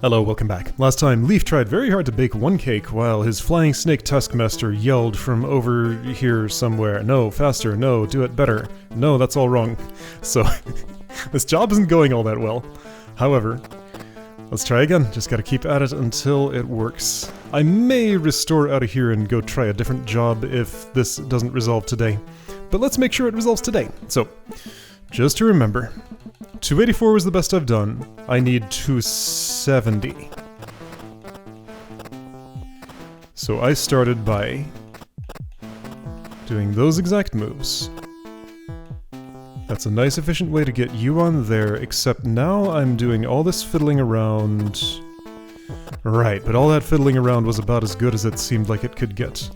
Hello, welcome back. Last time, Leaf tried very hard to bake one cake while his flying snake taskmaster yelled from over here somewhere, "No, faster, no, do it better. No, that's all wrong." So, this job isn't going all that well. However, let's try again. Just gotta keep at it until it works. I may restore out of here and go try a different job if this doesn't resolve today. But let's make sure it resolves today. So, just to remember, 284 was the best I've done. I need 270. So I started by doing those exact moves. That's a nice efficient way to get you on there, except now I'm doing all this fiddling around. Right, but all that fiddling around was about as good as it seemed like it could get.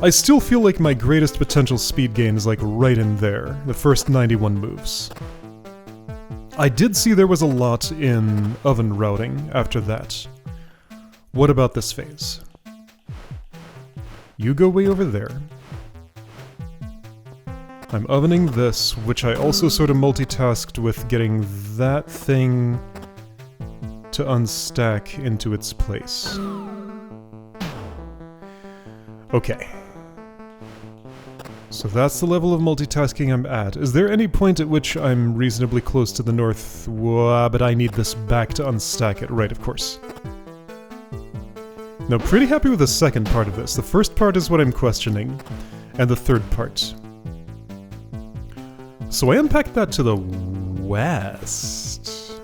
I still feel like my greatest potential speed gain is like right in there, the first 91 moves. I did see there was a lot in oven routing after that. What about this phase? You go way over there. I'm ovening this, which I also sort of multitasked with getting that thing to unstack into its place. Okay. So that's the level of multitasking I'm at. Is there any point at which I'm reasonably close to the north? But I need this back to unstack it. Right, of course. Now, pretty happy with the second part of this. The first part is what I'm questioning, and the third part. So I unpacked that to the west.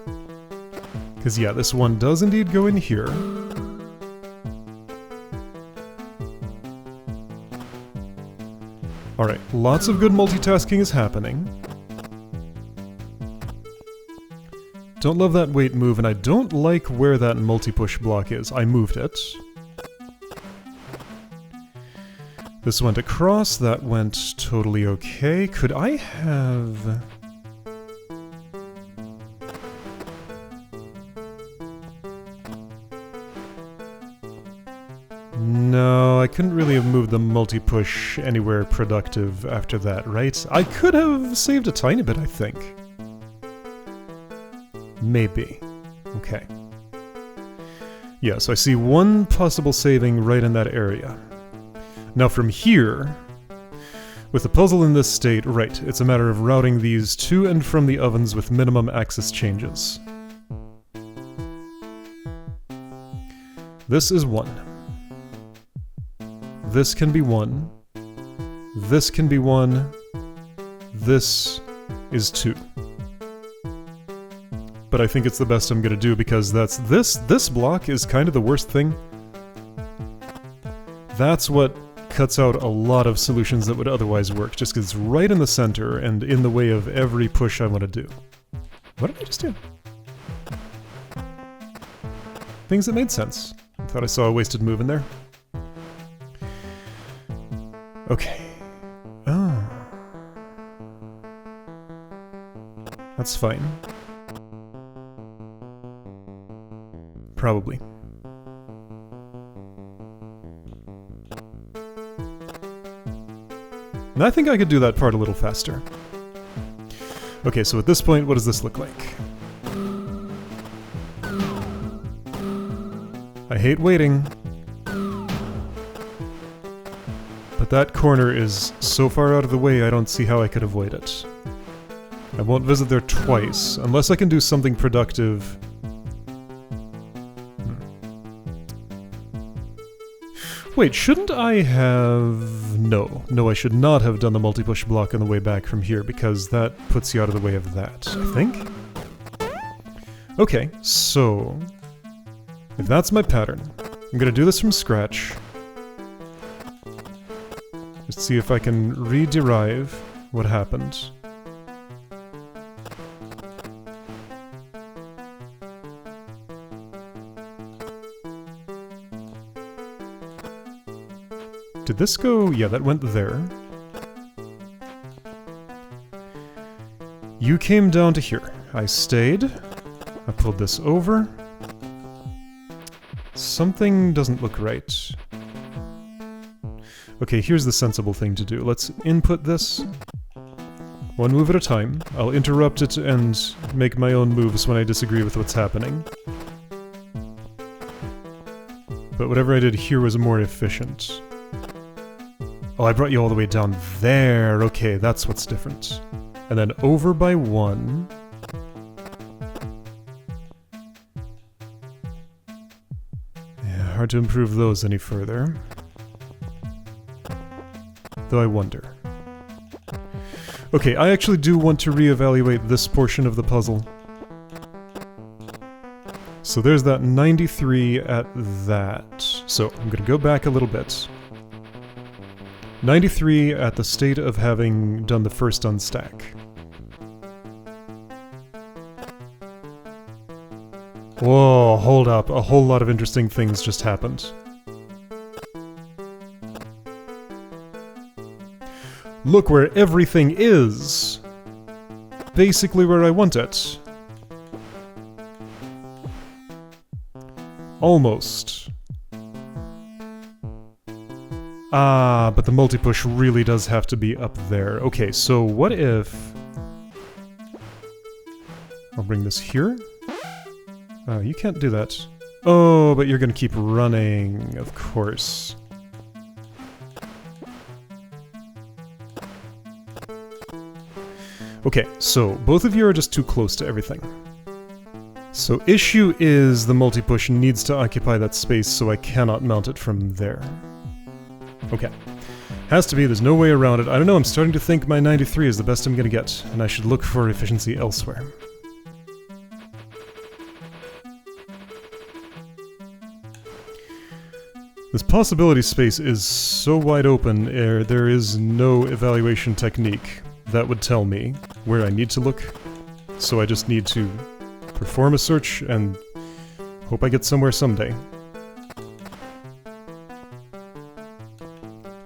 Because yeah, this one does indeed go in here. Alright, lots of good multitasking is happening. Don't love that wait move, and I don't like where that multi-push block is. I moved it. This went across, that went totally okay. Could I have... No, I couldn't really have moved the multi-push anywhere productive after that, right? I could have saved a tiny bit, I think. Maybe. Okay. Yeah, so I see one possible saving right in that area. Now from here, with the puzzle in this state, right, it's a matter of routing these to and from the ovens with minimum axis changes. This is 1. This can be 1. This can be 1. This is 2. But I think it's the best I'm gonna do because that's this block is kind of the worst thing. That's what cuts out a lot of solutions that would otherwise work, just because it's right in the center and in the way of every push I want to do. What did I just do? Things that made sense. I thought I saw a wasted move in there. Okay. Oh. That's fine. Probably. And I think I could do that part a little faster. Okay, so at this point, what does this look like? I hate waiting. But that corner is so far out of the way, I don't see how I could avoid it. I won't visit there twice, unless I can do something productive. Wait, shouldn't I have... No, I should not have done the multi-push block on the way back from here, because that puts you out of the way of that, I think? Okay, so... if that's my pattern, I'm gonna do this from scratch. Just see if I can re-derive what happened. Did this go? Yeah, that went there. You came down to here. I stayed. I pulled this over. Something doesn't look right. Okay, here's the sensible thing to do. Let's input this. One move at a time. I'll interrupt it and make my own moves when I disagree with what's happening. But whatever I did here was more efficient. Oh, I brought you all the way down there. Okay, that's what's different. And then over by 1. Yeah, hard to improve those any further. Though I wonder. Okay, I actually do want to reevaluate this portion of the puzzle. So there's that 93 at that. So I'm going to go back a little bit. 93 at the state of having done the first unstack. Whoa, hold up. A whole lot of interesting things just happened. Look where everything is! Basically where I want it. Almost. Ah, but the multi-push really does have to be up there. Okay, so what if... I'll bring this here. You can't do that. Oh, but you're gonna keep running, of course. Okay, so both of you are just too close to everything. So issue is the multi-push needs to occupy that space, so I cannot mount it from there. Okay. Has to be, there's no way around it. I don't know, I'm starting to think my 93 is the best I'm gonna get, and I should look for efficiency elsewhere. This possibility space is so wide open, there is no evaluation technique that would tell me where I need to look, so I just need to perform a search and hope I get somewhere someday.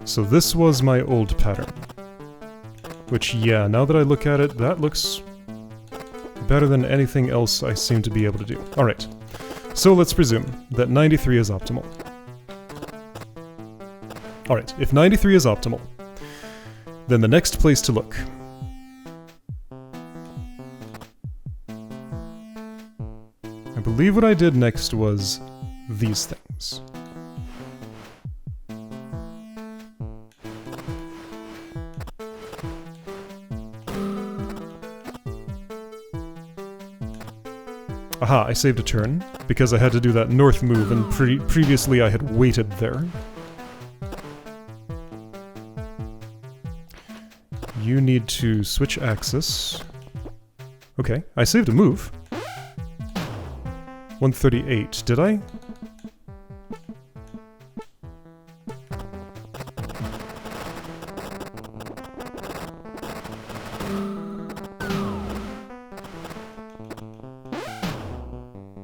So this was my old pattern. Which, yeah, now that I look at it, that looks better than anything else I seem to be able to do. Alright, so let's presume that 93 is optimal. Alright, if 93 is optimal, then the next place to look. I believe what I did next was these things. Aha, I saved a turn, because I had to do that north move, and previously I had waited there. You need to switch axis. Okay, I saved a move. 138, did I?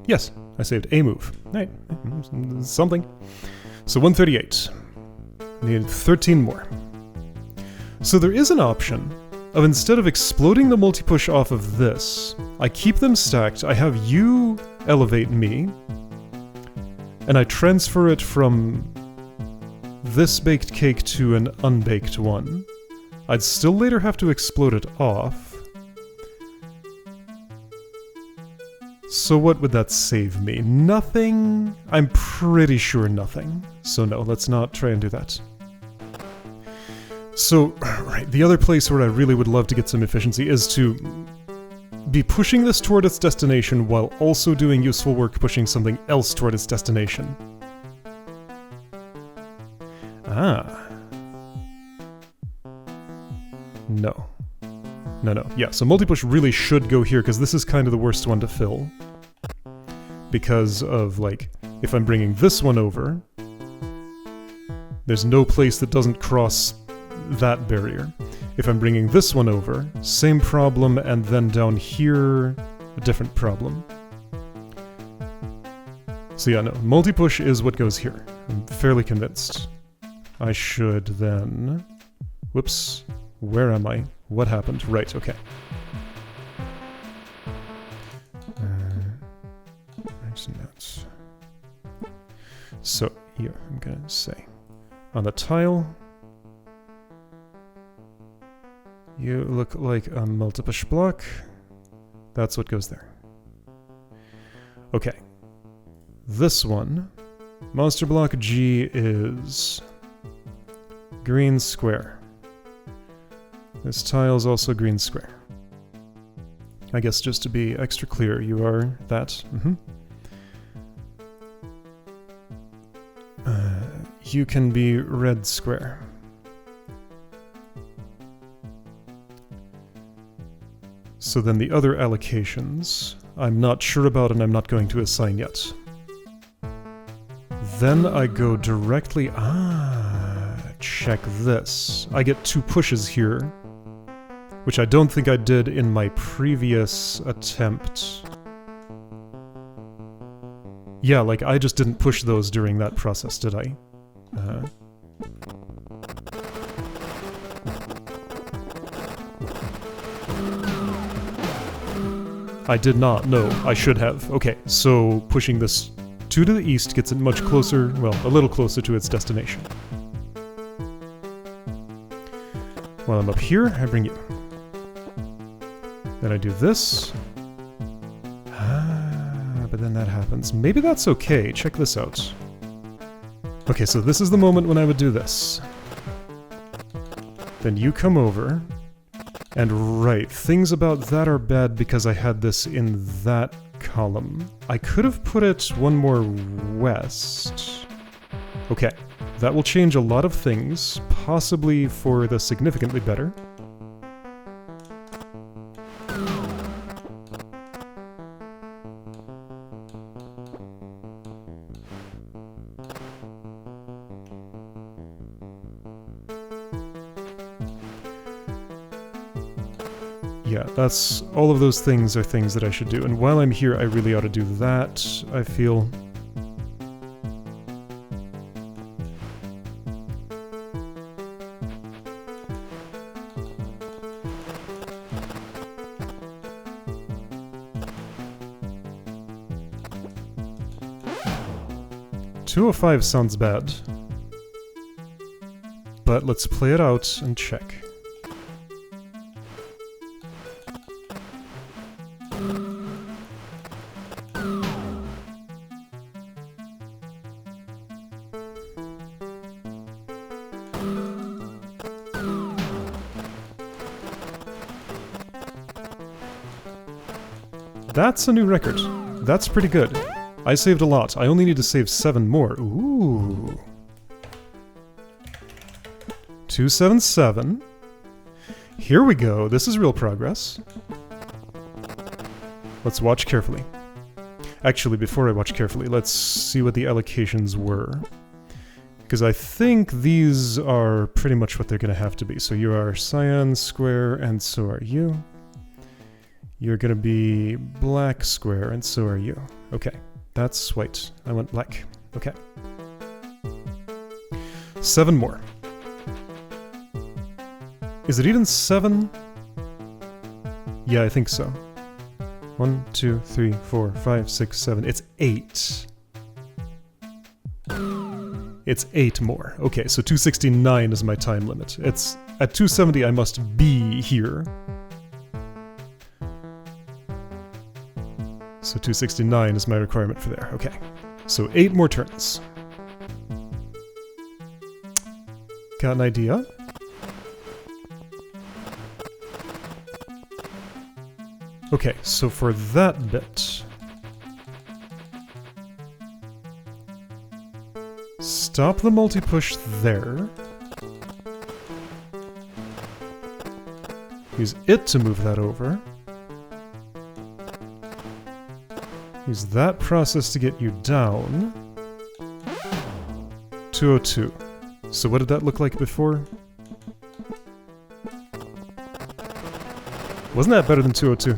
Yes, I saved a move. Right, something. So 138. Needed 13 more. So there is an option of, instead of exploding the multi-push off of this, I keep them stacked, I have you elevate me, and I transfer it from this baked cake to an unbaked one. I'd still later have to explode it off. So what would that save me? Nothing? I'm pretty sure nothing. So no, let's not try and do that. So, right, the other place where I really would love to get some efficiency is to be pushing this toward its destination while also doing useful work pushing something else toward its destination. Ah. No. No. Yeah, so multi-push really should go here, because this is kind of the worst one to fill. Because of, like, if I'm bringing this one over, there's no place that doesn't cross that barrier. If I'm bringing this one over, same problem, and then down here, a different problem. So yeah, no, multi-push is what goes here. I'm fairly convinced. I should then... Whoops. Where am I? What happened? Right, okay. So, here, I'm gonna say, on the tile, you look like a multi-push block. That's what goes there. Okay. This one Monster block G is green square. This tile is also green square. I guess just to be extra clear, you are that. You can be red square. So then the other allocations, I'm not sure about and I'm not going to assign yet. Then I go directly... check this. I get 2 pushes here, which I don't think I did in my previous attempt. Yeah, like, I just didn't push those during that process, did I? I did not, no, I should have. Okay, so pushing this 2 to the east gets it much closer, well, a little closer to its destination. While I'm up here, I bring you. Then I do this. But then that happens. Maybe that's okay, check this out. Okay, so this is the moment when I would do this. Then you come over. And right, things about that are bad because I had this in that column. I could have put it one more west. Okay, that will change a lot of things, possibly for the significantly better. Yeah, that's... all of those things are things that I should do. And while I'm here, I really ought to do that, I feel. $205 sounds bad. But let's play it out and check. That's a new record. That's pretty good. I saved a lot. I only need to save 7 more. Ooh. 277. Here we go. This is real progress. Let's watch carefully. Actually, before I watch carefully, let's see what the allocations were. Because I think these are pretty much what they're going to have to be. So you are cyan square, and so are you. You're going to be black square, and so are you. Okay, that's white. I went black. Okay. 7 more. Is it even 7? Yeah, I think so. 1, 2, 3, 4, 5, 6, 7. It's 8. It's 8 more. Okay, so 269 is my time limit. It's at 270 I must be here. So 269 is my requirement for there. Okay. So 8 more turns. Got an idea? Okay, so for that bit... stop the multi-push there. Use it to move that over. Use that process to get you down. 202. So what did that look like before? Wasn't that better than 202?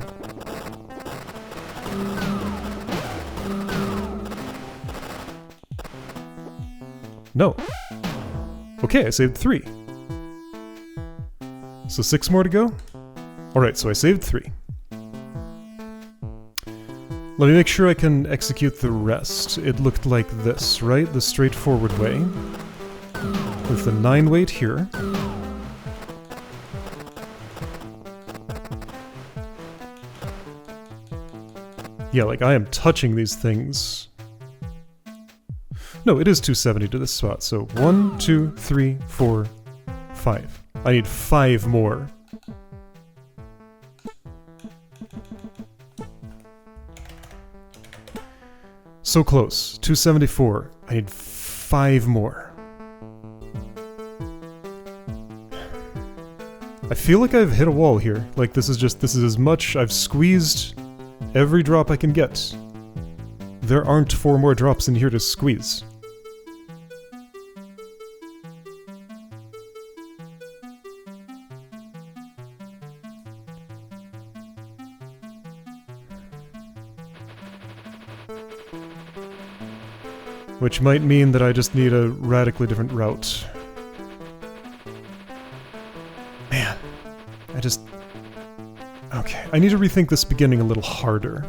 No. Okay, I saved 3. So 6 more to go? Alright, so I saved 3. Let me make sure I can execute the rest. It looked like this, right? The straightforward way. With the 9 weight here. Yeah, like I am touching these things. No, it is 270 to this spot. So 1, 2, 3, 4, 5. I need 5 more. So close. 274. I need 5 more. I feel like I've hit a wall here. Like this is as much. I've squeezed every drop I can get. There aren't 4 more drops in here to squeeze. Which might mean that I just need a radically different route. Man, okay, I need to rethink this beginning a little harder.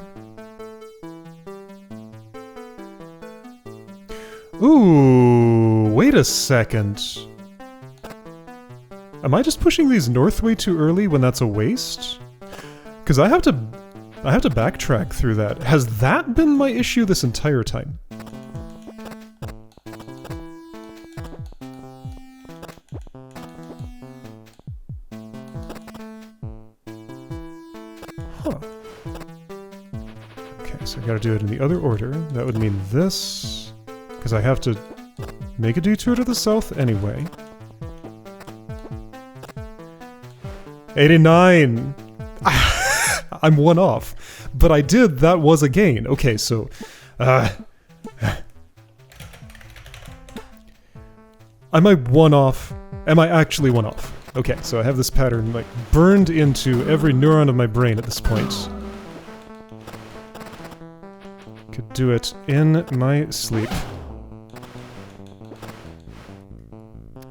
Ooh, wait a second. Am I just pushing these north way too early when that's a waste? Because I have to backtrack through that. Has that been my issue this entire time? Huh. Okay, so I gotta do it in the other order. That would mean this, because I have to make a detour to the south anyway. 89! I'm 1 off. But I did, that was a gain. Okay, so... am I 1 off? Am I actually 1 off? Okay, so I have this pattern, like, burned into every neuron of my brain at this point. Could do it in my sleep.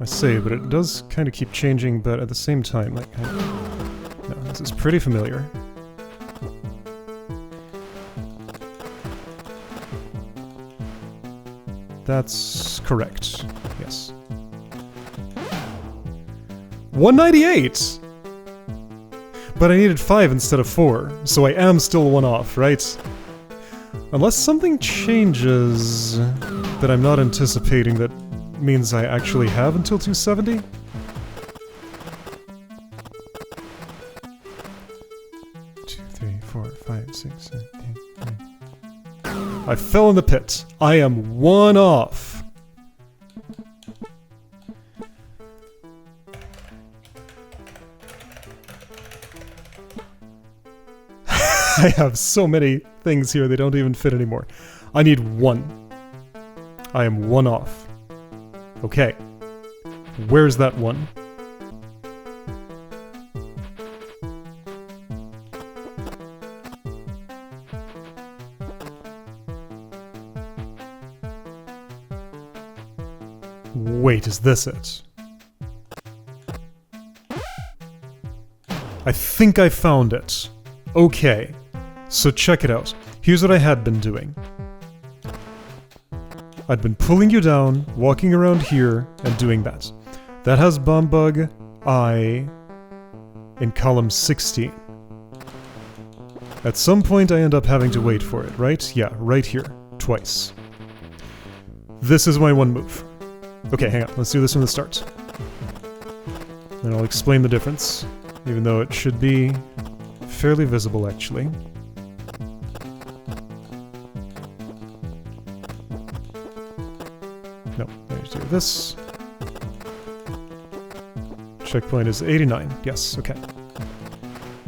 I say, but it does kind of keep changing, but at the same time, like, no, this is pretty familiar. That's correct, yes. 198! But I needed 5 instead of 4, so I am still 1 off, right? Unless something changes that I'm not anticipating that means I actually have until 270? Two, 3, 4, 5, 6, 7, 8, 9. I fell in the pit. I am 1 off. I have so many things here, they don't even fit anymore. I need 1. I am 1 off. Okay. Where's that 1? Wait, is this it? I think I found it. Okay. So check it out. Here's what I had been doing. I'd been pulling you down, walking around here, and doing that. That has Bomb Bug I in column 16. At some point I end up having to wait for it, right? Yeah, right here. Twice. This is my 1 move. Okay, hang on. Let's do this from the start. Then I'll explain the difference, even though it should be fairly visible, actually. No, I need to do this. Checkpoint is 89. Yes, okay.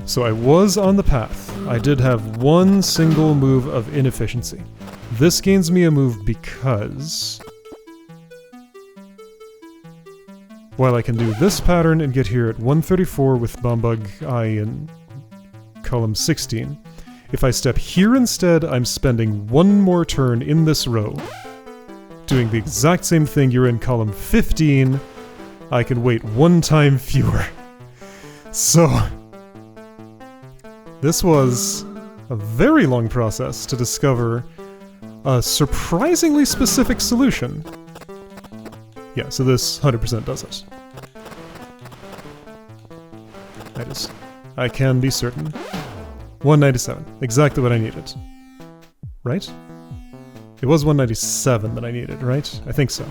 So I was on the path. I did have 1 single move of inefficiency. This gains me a move because... while I can do this pattern and get here at 134 with Bomb Bug I in column 16, if I step here instead, I'm spending 1 more turn in this row. Doing the exact same thing you're in column 15, I can wait 1 time fewer. So, this was a very long process to discover a surprisingly specific solution. Yeah, so this 100% does it. I can be certain. 197, exactly what I needed. Right? It was 197 that I needed, right? I think so.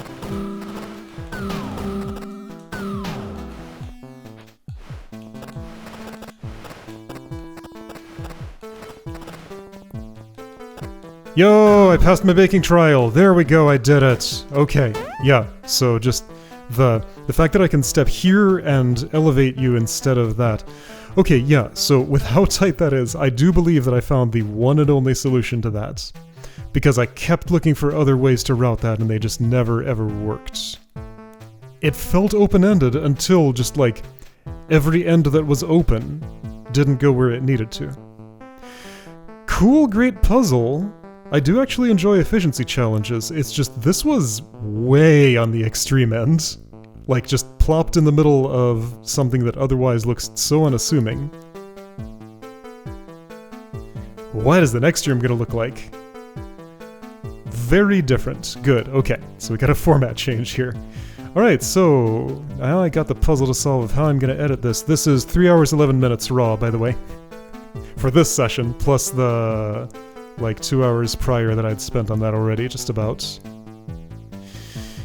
Yo, I passed my baking trial. There we go, I did it. Okay, yeah, so just the fact that I can step here and elevate you instead of that. Okay, yeah, so with how tight that is, I do believe that I found the one and only solution to that. Because I kept looking for other ways to route that and they just never ever worked. It felt open-ended until just like every end that was open didn't go where it needed to. Cool, great puzzle. I do actually enjoy efficiency challenges, it's just this was way on the extreme end. Like, just plopped in the middle of something that otherwise looks so unassuming. What is the next room gonna look like? Very different. Good, okay, so we got a format change here. Alright, so now I got the puzzle to solve of how I'm gonna edit this. This is 3 hours 11 minutes raw, by the way. For this session, plus the like 2 hours prior that I'd spent on that already, just about.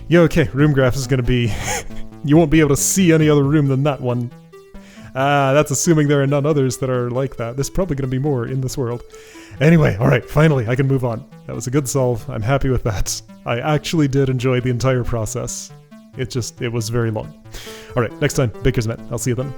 Yeah, okay, room graph is gonna be... you won't be able to see any other room than that one. That's assuming there are none others that are like that. There's probably gonna be more in this world. Anyway, alright, finally, I can move on. That was a good solve, I'm happy with that. I actually did enjoy the entire process. It was very long. Alright, next time, Baker's Men. I'll see you then.